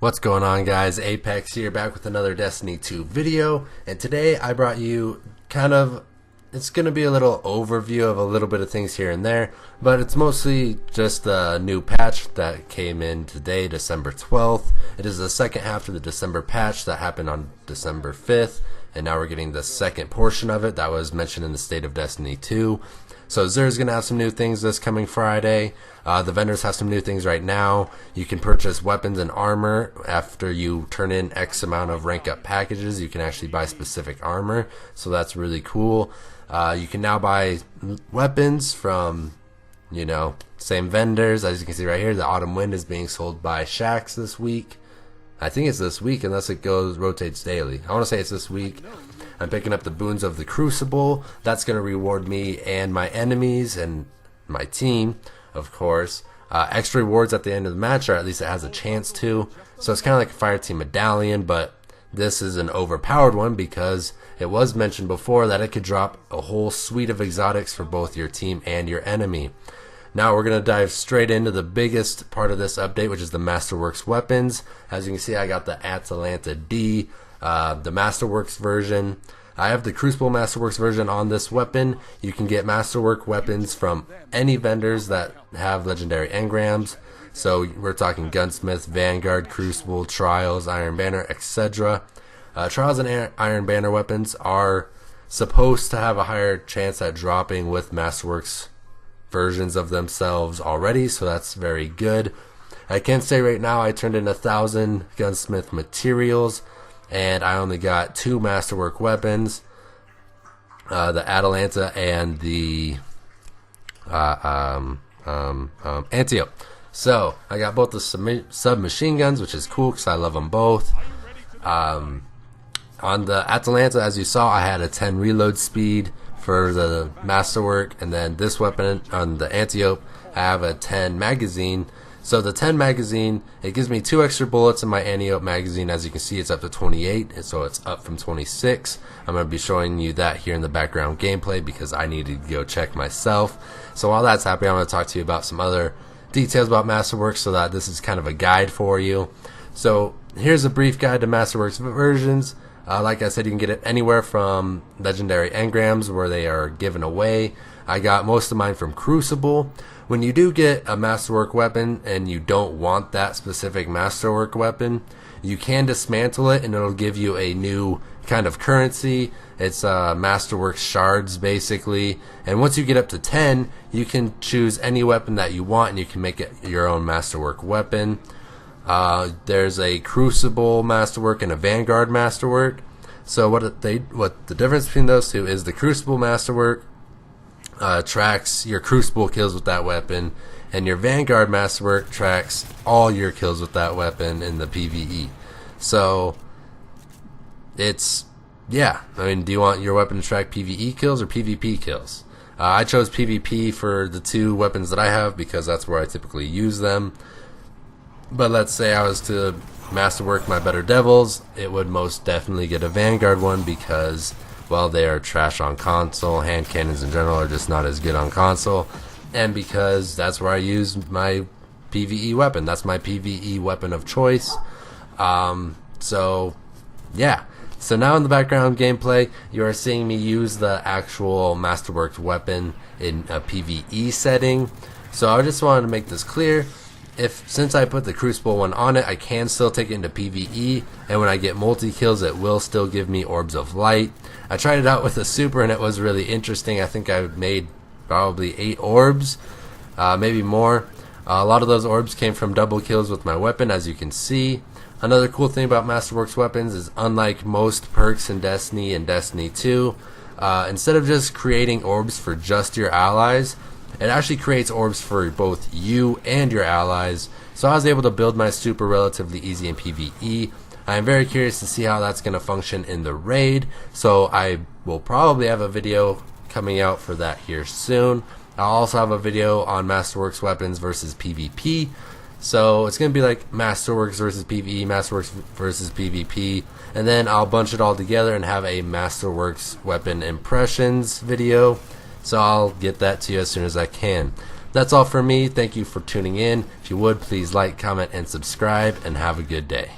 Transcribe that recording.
What's going on, guys? Apex here, back with another Destiny 2 video, and today I brought you it's going to be a little overview of a little bit of things here and there, but it's mostly just the new patch that came in today, December 12th. It is the second half of the December patch that happened on December 5th, and now we're getting the second portion of it that was mentioned in the State of Destiny 2. So Xur's going to have some new things this coming Friday. The vendors have some new things right now. You can purchase weapons and armor after you turn in X amount of rank up packages. You can actually buy specific armor, so that's really cool. You can now buy weapons from, same vendors. As you can see right here, the Autumn Wind is being sold by Shaxx this week. I think it's this week unless it rotates daily. I want to say it's this week. I'm picking up the Boons of the Crucible. That's going to reward me and my enemies and my team, of course. Extra rewards at the end of the match, or at least it has a chance to. So it's kind of like a Fireteam Medallion, but this is an overpowered one because it was mentioned before that it could drop a whole suite of exotics for both your team and your enemy. Now we're going to dive straight into the biggest part of this update, which is the Masterworks weapons. As you can see, I got the Atalanta D, the Masterworks version. I have the Crucible Masterworks version on this weapon. You can get Masterwork weapons from any vendors that have legendary engrams. So we're talking Gunsmith, Vanguard, Crucible, Trials, Iron Banner, etc. Trials and Iron Banner weapons are supposed to have a higher chance at dropping with Masterworks versions of themselves already, so that's very good. I can say right now I turned in 1,000 Gunsmith materials, and I only got 2 Masterwork weapons, the Atalanta and the Antiope. So I got both the submachine guns, which is cool because I love them both. On the Atalanta, as you saw, I had a 10 reload speed for the Masterwork, and then this weapon on the Antiope, I have a 10 magazine. So the 10 magazine, it gives me 2 extra bullets in my Antiope magazine. As you can see, it's up to 28, and so it's up from 26. I'm going to be showing you that here in the background gameplay because I needed to go check myself. So while that's happening, I'm going to talk to you about some other details about Masterworks so that this is kind of a guide for you. So here's a brief guide to Masterworks versions. Like I said, you can get it anywhere from legendary engrams where they are given away. I got most of mine from Crucible. When you do get a Masterwork weapon and you don't want that specific Masterwork weapon, you can dismantle it and it'll give you a new kind of currency. It's Masterworks shards basically, and once you get up to 10, you can choose any weapon that you want and you can make it your own Masterwork weapon. There's a Crucible Masterwork and a Vanguard Masterwork. So what the difference between those two is the Crucible Masterwork tracks your Crucible kills with that weapon, and your Vanguard Masterwork tracks all your kills with that weapon in the PvE. So it's, yeah, I mean, do you want your weapon to track PvE kills or PvP kills? I chose PvP for the 2 weapons that I have because that's where I typically use them. But let's say I was to Masterwork my Better Devils, it would most definitely get a Vanguard one because, well, they are trash on console. Hand cannons in general are just not as good on console. And because that's where I use my PvE weapon. That's my PvE weapon of choice. So, yeah. So now in the background gameplay, you are seeing me use the actual Masterworks weapon in a PvE setting. So I just wanted to make this clear. Since I put the Crucible one on it, I can still take it into PvE, and when I get multi-kills, it will still give me Orbs of Light. I tried it out with a super, and it was really interesting. I think I made probably 8 orbs, maybe more. A lot of those orbs came from double kills with my weapon, as you can see. Another cool thing about Masterworks weapons is, unlike most perks in Destiny and Destiny 2, instead of just creating orbs for just your allies, it actually creates orbs for both you and your allies. So I was able to build my super relatively easy in PvE. I am very curious to see how that's going to function in the raid. So I will probably have a video coming out for that here soon. I'll also have a video on Masterworks weapons versus PvP. So it's going to be like Masterworks versus PvE, Masterworks versus PvP. And then I'll bunch it all together and have a Masterworks weapon impressions video. So I'll get that to you as soon as I can. that's all for me. Thank you for tuning in. If you would, please like, comment, and subscribe, and have a good day.